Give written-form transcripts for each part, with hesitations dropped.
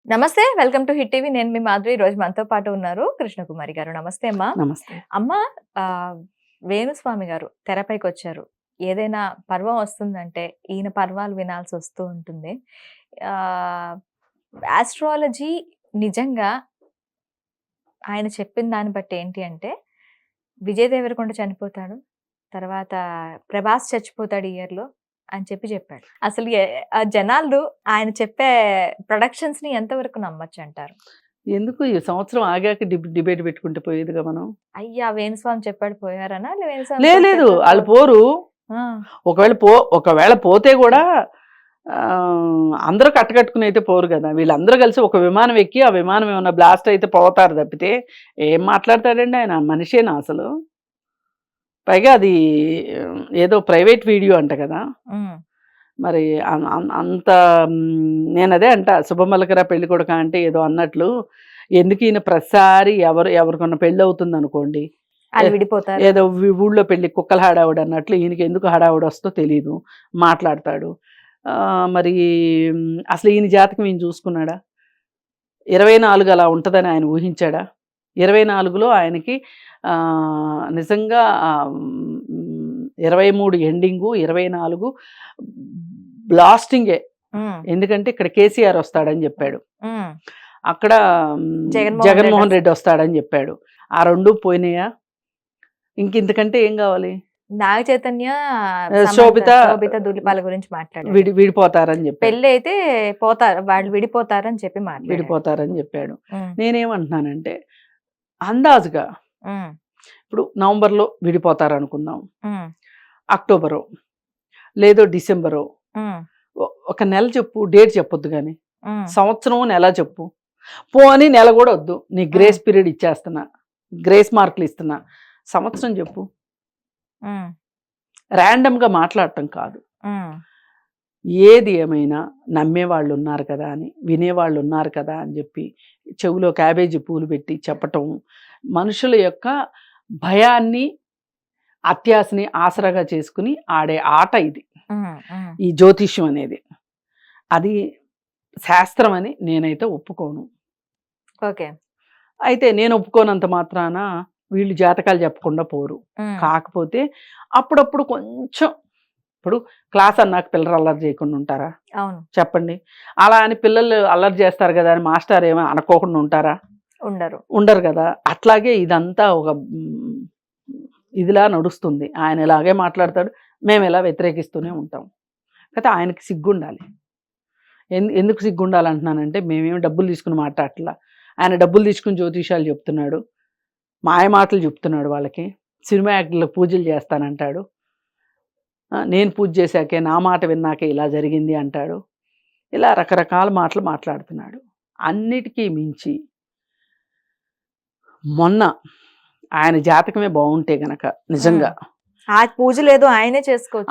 నమస్తే. Welcome to hit TV. నేను మీ మాధురి. ఈరోజు మనతో పాటు ఉన్నారు కృష్ణకుమారి గారు. నమస్తే అమ్మా. నమస్తే. అమ్మ వేణుస్వామి గారు తెరపైకొచ్చారు. ఏదైనా పర్వం వస్తుందంటే ఈయన పర్వాలు వినాల్సి వస్తూ ఉంటుంది. ఆహ్, యాస్ట్రాలజీ నిజంగా ఆయన చెప్పిన దాన్ని బట్టి ఏంటి అంటే విజయ్ దేవరకొండ చనిపోతాడు. తర్వాత ప్రభాస్ చచ్చిపోతాడు ఈ ఇయర్‌లో అని చెప్పాడు. అసలు జనాలు ఆయన చెప్పే ప్రొడక్షన్స్‌ని ఎంతవరకు నమ్మొచ్చంటారు? ఎందుకు ఈ సంవత్సరం ఆగాక డిబేట్ పెట్టుకుంటే పోయేదిగా మనం. అయ్యా! వేణుస్వామి చెప్పాడు పోయారనా? వేణుస్వామి లేదు చెప్పాక వాళ్ళు పోరు. ఆ! ఒకవేళ పోతే కూడా అందరూ కట్టకట్టుకుని అయితే పోరు కదా. వీళ్ళందరూ కలిసి ఒక విమానం ఎక్కి ఆ విమానం ఏమన్నా బ్లాస్ట్ అయితే పోతారు తప్పితే ఏం మాట్లాడతాడండి ఆయన? మనిషేనా అసలు? పైగా అది ఏదో ప్రైవేట్ వీడియో అంట కదా. హ్మ్. మరి అంత నేను అదే అంట, శుభమలకరా పెళ్లి కొడుక అంటే ఏదో అన్నట్లు, ఎందుకు ఈయన ప్రతిసారి ఎవరికన్నా పెళ్ళి అవుతుంది అనుకోండి, ఆళ్ళు విడిపోతారు. ఏదో ఊళ్ళో పెళ్లి కుక్కల హడావుడు అన్నట్లు ఈయనకి ఎందుకు హడావుడు వస్తో తెలీదు, మాట్లాడతాడు. మరి అసలు ఈయన జాతకం ఈయన చూసుకున్నాడా? 24 అలా ఉంటుందని ఆయన ఊహించాడా? 24లో ఆయనకి నిజంగా 23 ఎండింగు, 24 బ్లాస్టింగే. ఎందుకంటే ఇక్కడ కేసీఆర్ వస్తాడని చెప్పాడు, అక్కడ జగన్మోహన్ రెడ్డి వస్తాడని చెప్పాడు. ఆ రెండు పోయినాయా? ఇంతకంటే ఏం కావాలి? నాగ చైతన్య, శోభిత దులిపాల గురించి మాట్లాడాడు. విడిపోతారని చెప్పి, పెళ్లి అయితే పోతారు, వాళ్ళు విడిపోతారని చెప్పి విడిపోతారని చెప్పాడు. నేనేమంటున్నానంటే అందాజుగా ఇప్పుడు నవంబర్లో విడిపోతారు అనుకుందాం, అక్టోబరో లేదో డిసెంబరో, ఒక నెల చెప్పు, డేట్ చెప్పొద్దు కానీ సంవత్సరం నెల చెప్పు. పోని నెల కూడా వద్దు, నీ గ్రేస్ పీరియడ్ ఇచ్చేస్తున్నా, గ్రేస్ మార్కులు ఇస్తున్నా, సంవత్సరం చెప్పు. ర్యాండమ్గా మాట్లాడటం కాదు. ఏది ఏమైనా నమ్మేవాళ్ళు ఉన్నారు కదా అని, వినేవాళ్ళు ఉన్నారు కదా అని చెప్పి చెవులో క్యాబేజీ పూలు పెట్టి చెప్పటం, మనుషుల యొక్క భయాన్ని అత్యాశని ఆసరాగా చేసుకుని ఆడే ఆట ఇది, ఈ జ్యోతిష్యం అనేది. అది శాస్త్రం అని నేనైతే ఒప్పుకోను. ఓకే. అయితే నేను ఒప్పుకోనంత మాత్రాన వీళ్ళు జాతకాలు చెప్పకుండా పోరు. కాకపోతే అప్పుడప్పుడు కొంచెం, ఇప్పుడు క్లాస్ అన్నాక పిల్లలు అల్లరి చేయకుండా ఉంటారా? అవును, చెప్పండి. అలా అని పిల్లలు అల్లరి చేస్తారు కదా అని మాస్టర్ ఏమో అనుకోకుండా ఉంటారా? ఉండరు కదా. అట్లాగే ఇదంతా ఒక ఇదిలా నడుస్తుంది. ఆయన ఇలాగే మాట్లాడతాడు, మేము ఇలా వ్యతిరేకిస్తూనే ఉంటాం. అయితే ఆయనకి సిగ్గుండాలి. ఎందుకు సిగ్గుండాలంటున్నానంటే, మేమేమి డబ్బులు తీసుకుని మాట్లాడట్లా. ఆయన డబ్బులు తీసుకుని జ్యోతిషాలు చెప్తున్నాడు, మాయ మాటలు చెప్తున్నాడు వాళ్ళకి. సినిమా యాక్టర్లకు పూజలు చేస్తానంటాడు, నేను పూజ చేశాకే, నా మాట విన్నాకే ఇలా జరిగింది అంటాడు. ఇలా రకరకాల మాటలు మాట్లాడుతున్నాడు. అన్నిటికీ మించి మొన్న ఆయన జాతకమే బాగుంటే గనక, నిజంగా ఆ పూజ లేదు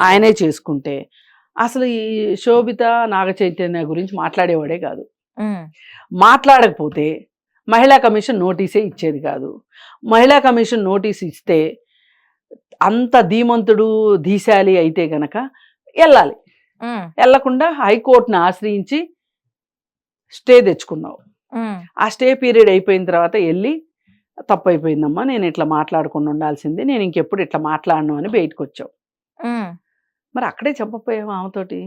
ఆయనే చేసుకుంటే అసలు ఈ శోభిత నాగ చైతన్య గురించి మాట్లాడేవాడే కాదు. మాట్లాడకపోతే మహిళా కమిషన్ నోటీసే ఇచ్చేది కాదు. మహిళా కమిషన్ నోటీస్ ఇస్తే అంత ధీమంతుడు ధీశాలి అయితే గనక వెళ్ళాలి. వెళ్ళకుండా హైకోర్టును ఆశ్రయించి స్టే తెచ్చుకున్నావు. ఆ స్టే పీరియడ్ అయిపోయిన తర్వాత వెళ్ళి, తప్పు అయిపోయిందమ్మా, నేను ఇట్లా మాట్లాడకుండా ఉండాల్సిందే, నేను ఇంకెప్పుడు ఇట్లా మాట్లాడను అని బయటకు వచ్చావు. మరి అక్కడే చెప్పపోయావు ఆమెతోటి,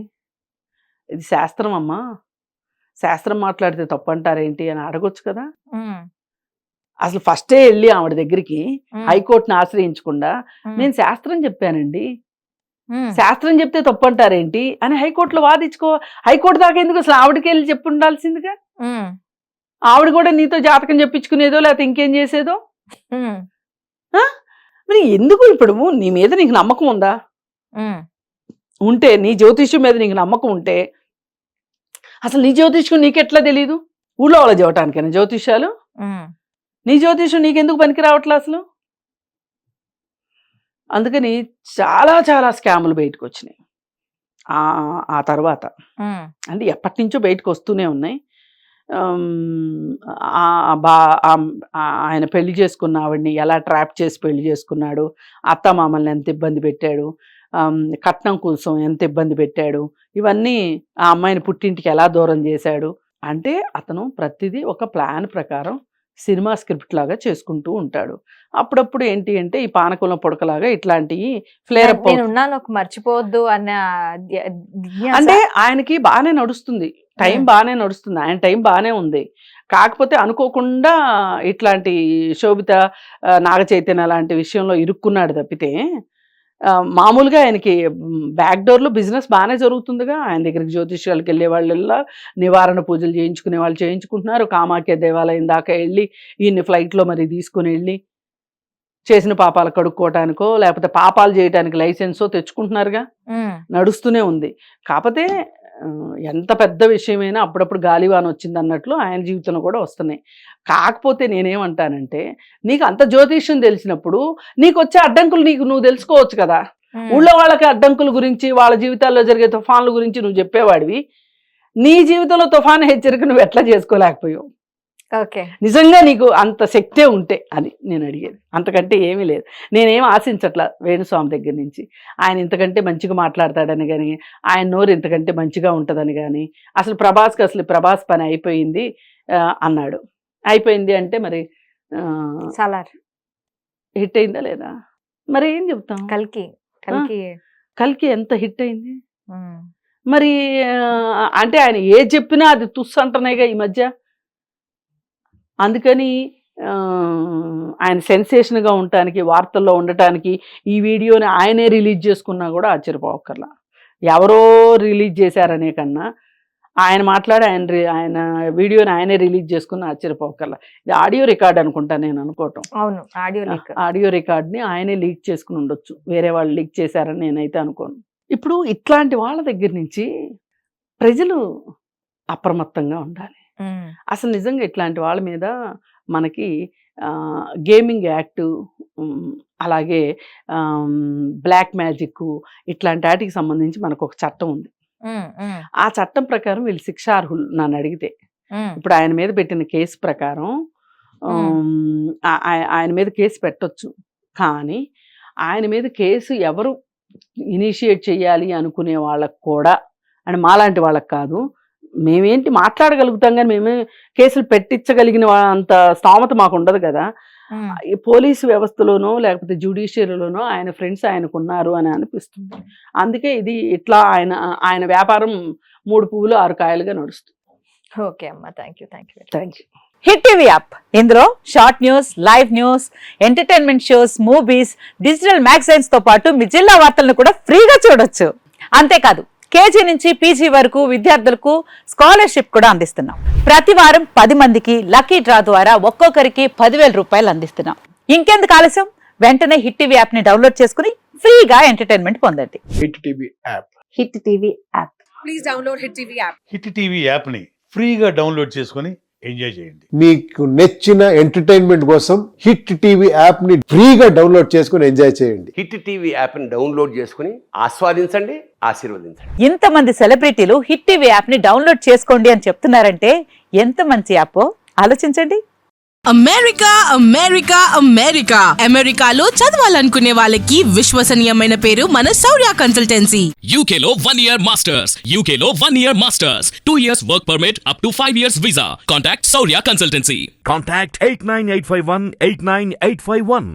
ఇది శాస్త్రం అమ్మా, శాస్త్రం మాట్లాడితే తప్పు అంటారేంటి అని అడగొచ్చు కదా. అసలు ఫస్టే వెళ్ళి ఆవిడ దగ్గరికి హైకోర్టును ఆశ్రయించకుండా, నేను శాస్త్రం చెప్పానండి, శాస్త్రం చెప్తే తప్పు అంటారేంటి అని హైకోర్టులో వాదించుకో. హైకోర్టు దాకా ఎందుకు? అసలు ఆవిడకి వెళ్ళి చెప్పి ఉండాల్సిందిగా. ఆవిడ కూడా నీతో జాతకం చెప్పించుకునేదో లేకపోతే ఇంకేం చేసేదో. మరి ఎందుకు? ఇప్పుడు నీ మీద నీకు నమ్మకం ఉందా? ఉంటే, నీ జ్యోతిష్యం మీద నీకు నమ్మకం ఉంటే, అసలు నీ జ్యోతిష్యం నీకెట్లా తెలీదు? ఊళ్ళో వాళ్ళ చెప్పటానికైనా జ్యోతిష్యాలు? నీ జ్యోతిష్యం నీకెందుకు పనికి రావట్లే అసలు? అందుకని చాలా చాలా స్కాములు బయటకు వచ్చినాయి ఆ తర్వాత. అంటే ఎప్పటి నుంచో బయటకు వస్తూనే ఉన్నాయి. ఆయన పెళ్లి చేసుకున్న ఆవిడ్ని ఎలా ట్రాప్ చేసి పెళ్లి చేసుకున్నాడు, అత్తమామల్ని ఎంత ఇబ్బంది పెట్టాడు, కట్నం కోసం ఎంత ఇబ్బంది పెట్టాడు, ఇవన్నీ ఆ అమ్మాయిని పుట్టింటికి ఎలా దూరం చేశాడు, అంటే అతను ప్రతిదీ ఒక ప్లాన్ ప్రకారం సినిమా స్క్రిప్ట్ లాగా చేసుకుంటూ ఉంటాడు. అప్పుడప్పుడు ఏంటి అంటే ఈ పానకంలో పుడకలాగా ఇట్లాంటివి ఫ్లేర్ అప్ నేను ఉన్నాను ఒక మర్చిపోవద్దు అన్న జిజ్ఞాస. అంటే ఆయనకి బాగానే నడుస్తుంది, టైం బాగానే నడుస్తుంది, ఆయన టైం బాగానే ఉంది. కాకపోతే అనుకోకుండా ఇట్లాంటి శోభిత నాగ చైతన్య లాంటి విషయంలో ఇరుక్కున్నాడు తప్పితే మామూలుగా ఆయనకి బ్యాక్ డోర్లో బిజినెస్ బాగానే జరుగుతుందిగా. ఆయన దగ్గరికి జ్యోతిష్యాలకు వెళ్ళే వాళ్ళల్లా నివారణ పూజలు చేయించుకునే వాళ్ళు చేయించుకుంటున్నారు. కామాఖ్య దేవాలయం దాకా వెళ్ళి ఈయన్ని ఫ్లైట్లో మరి తీసుకుని వెళ్ళి చేసిన పాపాలు కడుక్కోవటానికో లేకపోతే పాపాలు చేయడానికి లైసెన్సో తెచ్చుకుంటున్నారుగా, నడుస్తూనే ఉంది. కాకపోతే ఎంత పెద్ద విషయమైనా అప్పుడప్పుడు గాలివాన వచ్చింది అన్నట్లు ఆయన జీవితంలో కూడా వస్తున్నాయి. కాకపోతే నేనేమంటానంటే నీకు అంత జ్యోతిష్యం తెలిసినప్పుడు నీకు వచ్చే అడ్డంకులు నువ్వు తెలుసుకోవచ్చు కదా. ఊళ్ళో వాళ్ళకి అడ్డంకుల గురించి వాళ్ళ జీవితాల్లో జరిగే తుఫాన్ల గురించి నువ్వు చెప్పేవాడివి, నీ జీవితంలో తుఫాను హెచ్చరిక నువ్వు ఎట్లా చేసుకోలేకపోయావు? ఓకే, నిజంగా నీకు అంత శక్తే ఉంటే అది నేను అడిగేది, అంతకంటే ఏమీ లేదు. నేనేం ఆశించట్లా వేణుస్వామి దగ్గర నుంచి. ఆయన ఇంతకంటే మంచిగా మాట్లాడతాడని కానీ, ఆయన నోరు ఇంతకంటే మంచిగా ఉంటుందని కానీ. అసలు ప్రభాస్ పని అయిపోయింది అన్నాడు. అయిపోయింది అంటే మరి సాలార్ హిట్ అయిందా లేదా? మరి ఏం చెప్తాం? కల్కి ఎంత హిట్ అయింది మరి? అంటే ఆయన ఏ చెప్పినా అది తుస్సు అంటున్నాయిగా ఈ మధ్య. అందుకని ఆయన సెన్సేషన్గా ఉండటానికి, వార్తల్లో ఉండటానికి ఈ వీడియోని ఆయనే రిలీజ్ చేసుకున్నా కూడా ఆశ్చర్యపోవక్కర్లా. ఎవరో రిలీజ్ చేశారనే కన్నా ఆయన మాట్లాడి ఆయన వీడియోని ఆయనే రిలీజ్ చేసుకున్న ఆశ్చర్యపోవక్కర్లా. ఇది ఆడియో రికార్డ్ అనుకుంటా నేను అనుకోవటం. అవును, ఆడియో రికార్డ్ని ఆయనే లీక్ చేసుకుని ఉండొచ్చు, వేరే వాళ్ళు లీక్ చేశారని నేనైతే అనుకోను. ఇప్పుడు ఇట్లాంటి వాళ్ళ దగ్గర నుంచి ప్రజలు అప్రమత్తంగా ఉండాలి. అసలు నిజంగా ఇట్లాంటి వాళ్ళ మీద మనకి గేమింగ్ యాక్టు, అలాగే బ్లాక్ మ్యాజిక్ ఇట్లాంటి వాటికి సంబంధించి మనకు ఒక చట్టం ఉంది. ఆ చట్టం ప్రకారం వీళ్ళు శిక్షార్హులు నన్ను అడిగితే. ఇప్పుడు ఆయన మీద పెట్టిన కేసు ప్రకారం ఆయన మీద కేసు పెట్టొచ్చు, కానీ ఆయన మీద కేసు ఎవరు ఇనిషియేట్ చేయాలి అనుకునే వాళ్ళకు కూడా, అంటే మాలాంటి వాళ్ళకి కాదు, మేమేంటి మాట్లాడగలుగుతాం కానీ మేమే కేసులు పెట్టించగలిగిన అంత స్థామత మాకు ఉండదు కదా. ఈ పోలీసు వ్యవస్థలోనో లేకపోతే జ్యుడిషియరీలోనో ఆయన ఫ్రెండ్స్ ఆయనకు ఉన్నారు అని అనిపిస్తుంది. అందుకే ఇది ఇట్లా ఆయన వ్యాపారం 3 పువ్వులు 6 కాయలుగా నడుస్తుంది. ఓకే అమ్మా, thank you. Hit TV app, ఇందులో short news, live news, entertainment shows, movies, digital magazines తో పాటు మీ జిల్లా వార్తలను కూడా ఫ్రీగా చూడొచ్చు. అంతేకాదు కేజీ నుంచి పీజీ వరకు విద్యార్థులకు స్కాలర్షిప్ కూడా అందిస్తున్నాం. ప్రతి వారం 10 మందికి లక్కీ డ్రా ద్వారా ఒక్కొక్కరికి 10,000 రూపాయలు అందిస్తున్నాం. ఇంకెందుకు ఆలస్యం, వెంటనే హిట్ టీవీ యాప్ ని డౌన్లోడ్ చేసుకుని ఫ్రీగా ఎంటర్టైన్మెంట్ పొందండి. Hit TV app. Hit TV app. Please download hit TV app. Hit TV app ని ఫ్రీగా డౌన్లోడ్ చేసుకొని ఎంజాయ్ చేయండి. మీకు నచ్చిన ఎంటర్టైన్మెంట్ కోసం హిట్ టీవీ యాప్ ని ఫ్రీగా డౌన్లోడ్ చేసుకొని ఎంజాయ్ చేయండి. హిట్ టీవీ యాప్ ని డౌన్లోడ్ చేసుకుని ఆస్వాదించండి, ఆశీర్వదించండి. ఇంతమంది సెలబ్రిటీలు హిట్ టీవీ యాప్ ని డౌన్లోడ్ చేసుకోండి అని చెప్తున్నారంటే ఎంత మంచి యాప్ ఆలోచించండి. అమెరికాలో చదవాలనుకునే వాళ్ళకి విశ్వసనీయమైన పేరు మన శౌర్య కన్సల్టెన్సీ. UK లో 1 year masters, UK లో 1 year masters, 2 years work permit up to 5 years visa. Contact Saurya Consultancy. Contact 89851 89851.